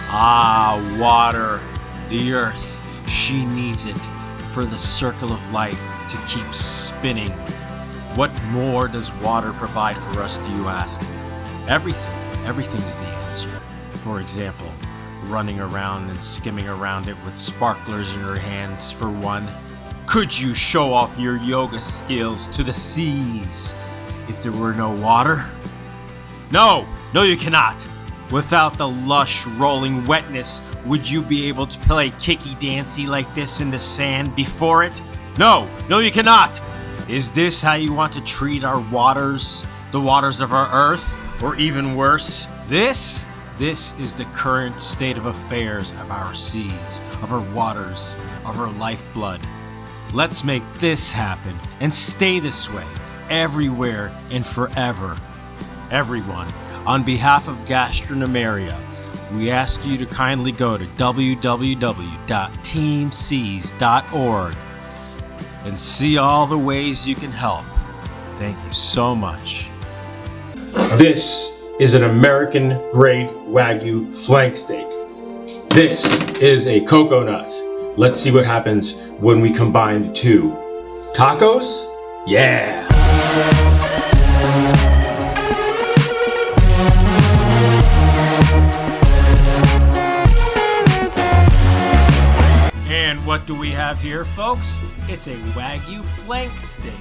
Ah, water, the earth, she needs it for the circle of life to keep spinning. What more does water provide for us, do you ask? Everything is the answer. For example, running around and skimming around it with sparklers in your hands for one. Could you show off your yoga skills to the seas if there were no water? No, you cannot. Without the lush, rolling wetness, would you be able to play kicky-dancy like this in the sand before it? No, you cannot. Is this how you want to treat our waters, the waters of our earth, or even worse? This is the current state of affairs of our seas, of our waters, of our lifeblood. Let's make this happen and stay this way, everywhere and forever. Everyone, on behalf of Gastronomeria, we ask you to kindly go to www.teamseas.org and see all the ways you can help. Thank you so much. This is an American-grade Wagyu flank steak. This is a coconut. Let's see what happens when we combine the two. Tacos? Yeah! And what do we have here, folks? It's a Wagyu flank steak.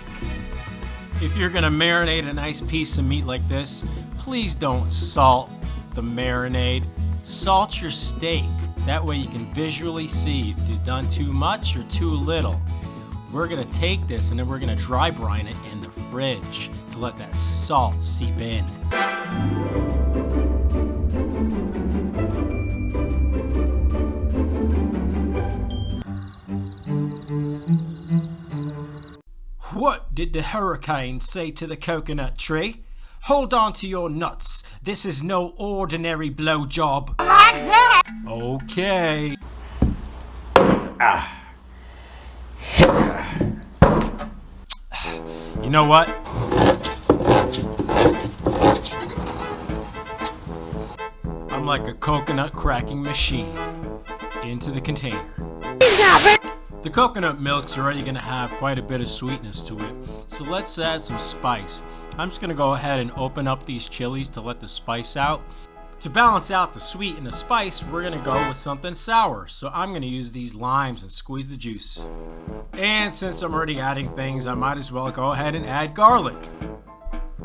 If you're gonna marinate a nice piece of meat like this, please don't salt the marinade. Salt your steak. That way you can visually see if you've done too much or too little. We're gonna take this and then we're gonna dry brine it in the fridge to let that salt seep in. What did the hurricane say to the coconut tree? Hold on to your nuts. This is no ordinary blowjob. Like that. Okay. You know what? I'm like a coconut cracking machine. Into the container. The coconut milk's already going to have quite a bit of sweetness to it, so let's add some spice. I'm just going to go ahead and open up these chilies to let the spice out. To balance out the sweet and the spice, we're going to go with something sour, so I'm going to use these limes and squeeze the juice. And since I'm already adding things, I might as well go ahead and add garlic.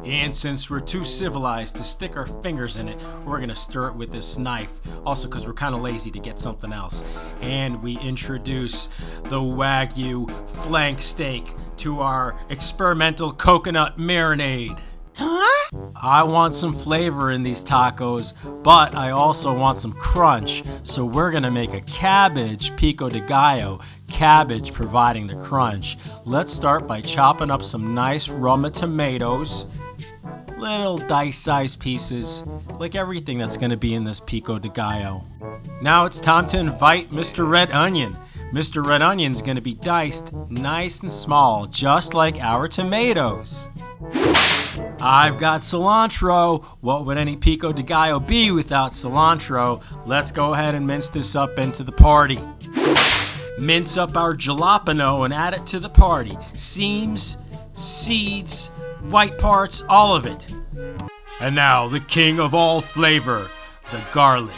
And since we're too civilized to stick our fingers in it, we're going to stir it with this knife. Also because we're kind of lazy to get something else. And we introduce the Wagyu flank steak to our experimental coconut marinade. Huh? I want some flavor in these tacos, but I also want some crunch. So we're going to make a cabbage pico de gallo, cabbage providing the crunch. Let's start by chopping up some nice Roma tomatoes. Little dice-sized pieces, like everything that's going to be in this pico de gallo. Now it's time to invite Mr. Red Onion. Mr. Red Onion's going to be diced nice and small, just like our tomatoes. I've got cilantro. What would any pico de gallo be without cilantro? Let's go ahead and mince this up into the party. Mince up our jalapeno and add it to the party. Seams, seeds, white parts, all of it. And now the king of all flavor, the garlic.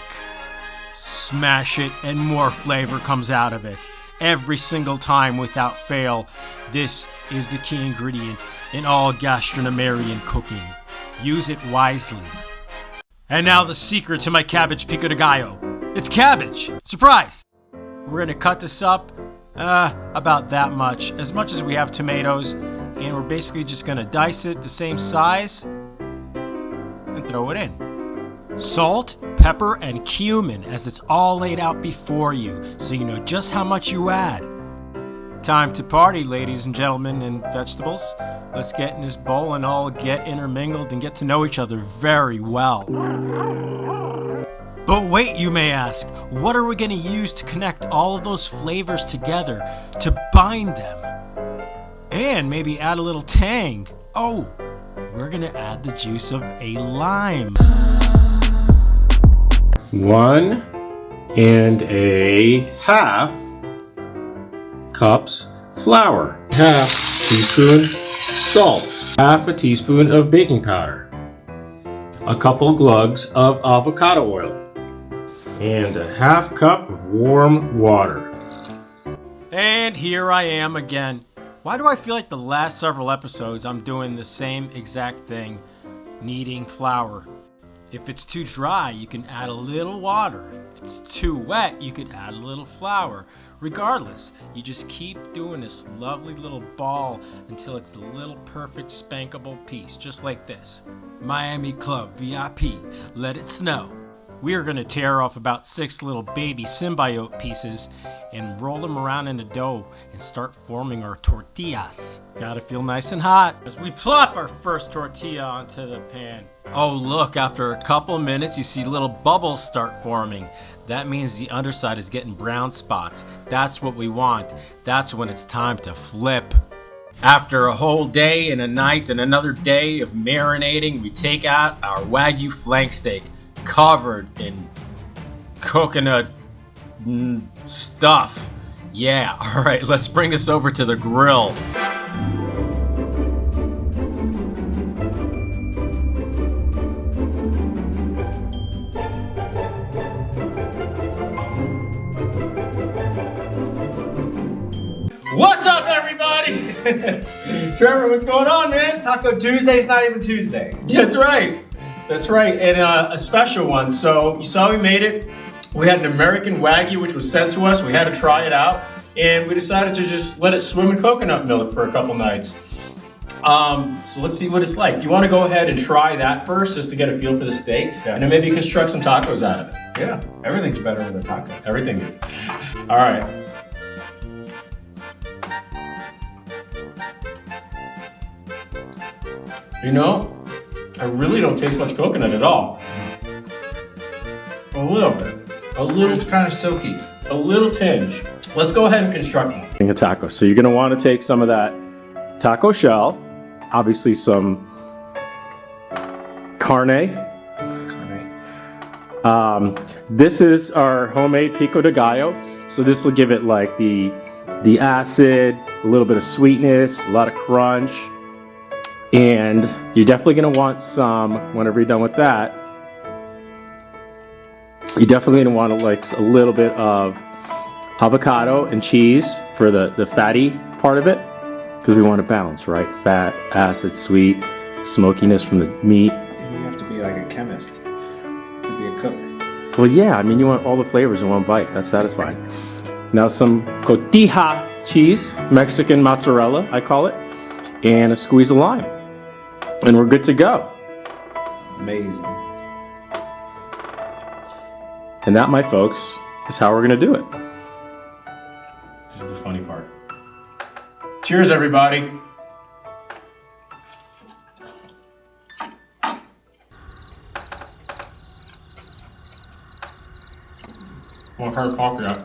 Smash it and more flavor comes out of it. Every single time without fail. This is the key ingredient in all gastronomerian cooking. Use it wisely. And now the secret to my cabbage pico de gallo. It's cabbage! Surprise! We're gonna cut this up about that much as we have tomatoes. And we're basically just going to dice it the same size and throw it in. Salt, pepper, and cumin as it's all laid out before you, so you know just how much you add. Time to party, ladies and gentlemen and vegetables. Let's get in this bowl and all get intermingled and get to know each other very well. But wait, you may ask, what are we going to use to connect all of those flavors together, to bind them? And maybe add a little tang. Oh, we're gonna add the juice of a lime. 1, and a half cups flour, half teaspoon salt, half a teaspoon of baking powder, a couple glugs of avocado oil, and a half cup of warm water. And here I am again. Why do I feel like the last several episodes I'm doing the same exact thing, kneading flour? If it's too dry, you can add a little water. If it's too wet, you could add a little flour. Regardless, you just keep doing this lovely little ball until it's a little perfect spankable piece, just like this. Miami Club VIP, let it snow. We are going to tear off about 6 little baby symbiote pieces and roll them around in the dough and start forming our tortillas. Gotta feel nice and hot as we plop our first tortilla onto the pan. Oh look, after a couple minutes you see little bubbles start forming. That means the underside is getting brown spots. That's what we want. That's when it's time to flip. After a whole day and a night and another day of marinating, we take out our Wagyu flank steak covered in coconut stuff. Yeah, all right, let's bring this over to the grill. What's up, everybody? Trevor, what's going on, man? Taco Tuesday's not even Tuesday. That's right. That's right, and a special one. So you saw we made it. We had an American Wagyu, which was sent to us. We had to try it out, and we decided to just let it swim in coconut milk for a couple nights. So let's see what it's like. Do you want to go ahead and try that first, just to get a feel for the steak, and then maybe construct some tacos out of it? Yeah, everything's better with a taco. Everything is. All right. You know, I really don't taste much coconut at all. A little bit. A little. It's kind of silky. A little tinge. Let's go ahead and construct one. A taco. So you're going to want to take some of that taco shell, obviously some carne. This is our homemade pico de gallo. So this will give it like the acid, a little bit of sweetness, a lot of crunch. And you're definitely going to want some, whenever you're done with that, you're definitely going to want like a little bit of avocado and cheese for the fatty part of it, because we want to balance, right? Fat, acid, sweet, smokiness from the meat. You have to be like a chemist to be a cook. Well, yeah, I mean, you want all the flavors in one bite. That's satisfying. Now some cotija cheese, Mexican mozzarella, I call it, and a squeeze of lime. And we're good to go. Amazing. And that, my folks, is how we're going to do it. This is the funny part. Cheers, everybody. What kind of coffee that?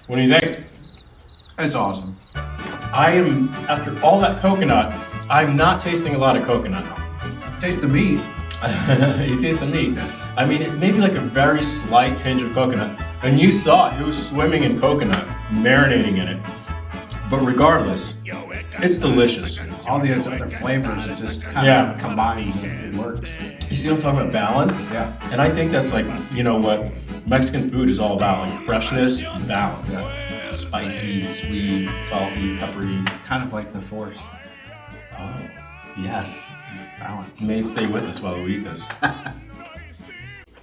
What do you think? It's awesome. I am, after all that coconut, I'm not tasting a lot of coconut. Taste the meat. You taste the meat. I mean, it may be like a very slight tinge of coconut. And you saw it was swimming in coconut, marinating in it. But regardless, it's delicious. All the other flavors are just kind of combined. It works. You see what I'm talking about? Balance? Yeah. And I think that's like, you know what Mexican food is all about, like freshness and balance. Yeah. Spicy, sweet, salty, peppery. Kind of like the Force. Oh, yes. Balance. May stay with us while we eat this.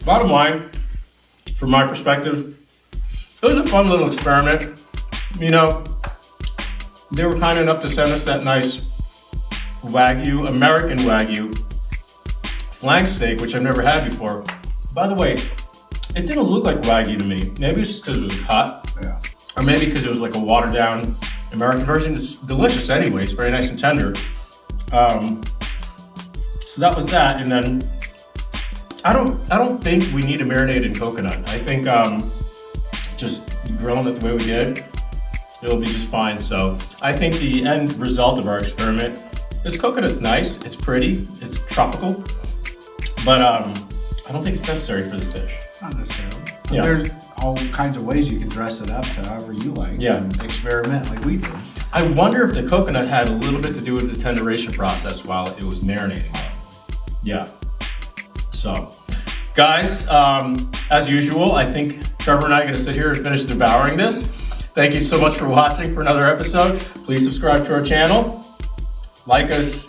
Bottom line, from my perspective, it was a fun little experiment. You know, they were kind enough to send us that nice Wagyu, American Wagyu flank steak, which I've never had before. By the way, it didn't look like Wagyu to me. Maybe it's because it was cut. Yeah. Or maybe because it was like a watered down American version. It's delicious anyway. It's very nice and tender. So that was that. And then I don't think we need to marinate in coconut. I think just grilling it the way we did, it'll be just fine. So I think the end result of our experiment This coconut's nice. It's pretty. It's tropical. But I don't think it's necessary for this dish. Not necessarily. Yeah. There's all kinds of ways you can dress it up to however you like. Yeah. And experiment like we did. I wonder if the coconut had a little bit to do with the tenderization process while it was marinating. Yeah. So, guys, as usual, I think Trevor and I are going to sit here and finish devouring this. Thank you so much for watching for another episode. Please subscribe to our channel. Like us.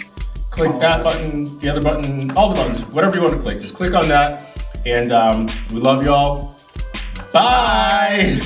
Click that button, the other button, all the buttons, whatever you want to click. Just click on that. And we love y'all. Bye.